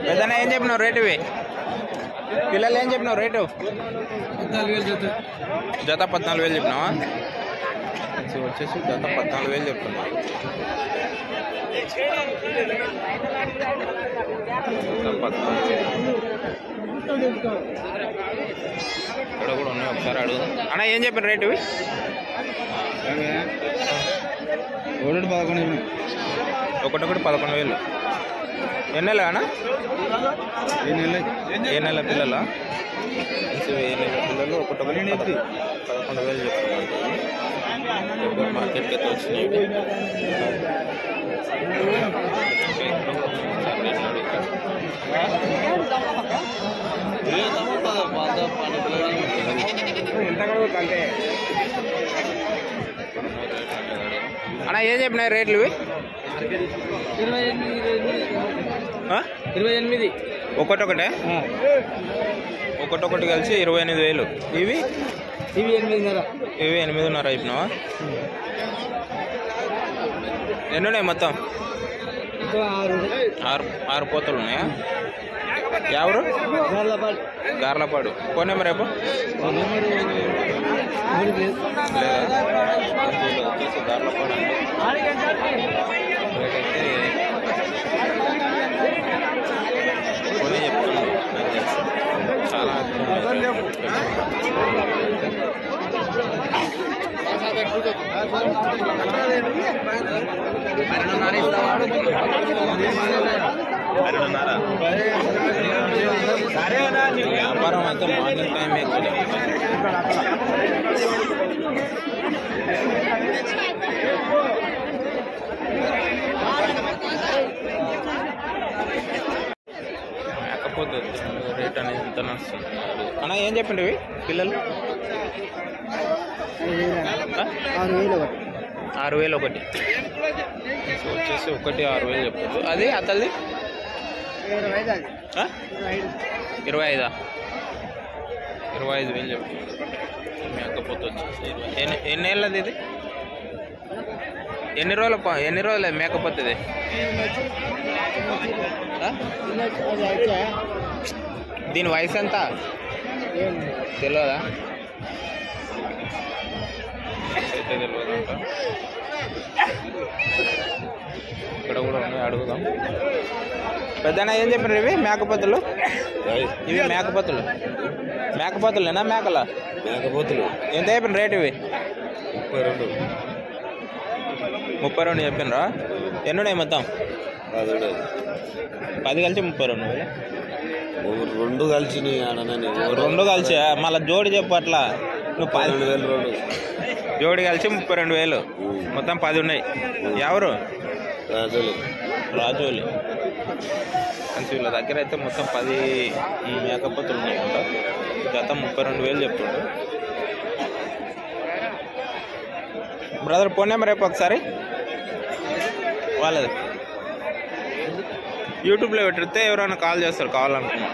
పెద్దనా ఏం చెప్పినావు రేటు ఇవి పిల్లలు ఏం చెప్పినావు రేటు జత 14,000 చెప్పినావా వచ్చేసి జత 14,000 చెప్తున్నా ఇక్కడ కూడా ఉన్నాయి ఒకసారి అడుగు అన్న ఏం చెప్పిన రేటు ఇవి 11,000 ఎన్ని నెల అన్న ఏ నెల పిల్లల 11,000 చెప్తున్నారు మార్కెట్కి అయితే వచ్చినాయి అన్న ఏం చెప్పినాయి రేట్లు ఇవి 28 ఒకటొకటే ఒకటొకటి కలిసి 28,000 ఇవి 8,500 అయిపోయినావా ఎన్ని ఉన్నాయి మొత్తం 6 పోతలు ఉన్నాయా ఎవరు గార్లపాడు ఫోన్ నెంబర్ రేపు వచ్చేసి గార్లపాడు కొనే చెప్తున్నాను చాలా వ్యాపారం అయితే మార్నింగ్ టైం ఎక్కువ మేకపోతే రేట్ అనేది ఎంత నడుస్తుంది అన్న ఏం చెప్పండి ఇవి పిల్లలు 6,000 ఒకటి వచ్చేసి 6,000 చెప్పచ్చు అది అతల్ది 25,000 చెప్పు మేకపోతే వచ్చేసి ఎన్ని ఏళ్ళది ఇది ఎన్ని రోజులు మేకపోతుంది దీని వయసు ఎంత తెలియదా అయితే తెలియదంట ఇక్కడ కూడా ఉన్నాయి అడుగుదాం పెద్దనా ఏం చెప్పారు ఇవి మేకపోతులు మేకపోతులేనా మేకలా మేకపోతులు ఎంత చెప్పిన రేటు ఇవి 32 చెప్పినరా ఎన్ని ఉన్నాయి మొత్తం 10 కలిసి 32 కలిసి 2 కలిసి మళ్ళీ జోడి చెప్పు అట్లా నువ్వు 12,000 జోడి కలిసి 32,000 మొత్తం 10 ఉన్నాయి ఎవరు రాజోలి కలిసి వీళ్ళ దగ్గర అయితే మొత్తం 10 మేకపోతులు ఉన్నాయంట గత 32,000 చెప్తుండ్రు బ్రదర్ ఫోన్ నెంబర్ రేపు ఒకసారి వాళ్ళది యూట్యూబ్లో పెట్టితే ఎవరైనా కాల్ చేస్తారు కావాలనుకున్నా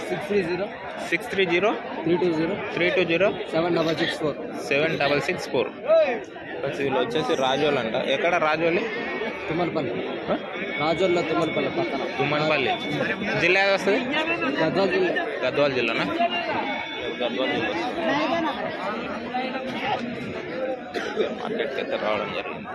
630-320-766-4 వీళ్ళు వచ్చేసి రాజోలు అంట ఎక్కడ రాజోలి తుమ్మలపల్లి పక్కన తుమ్మనపల్లి జిల్లా ఏది వస్తుంది గద్వాల జిల్లానా గద్వాల జిల్లా మార్కెట్కి అయితే రావడం జరిగింది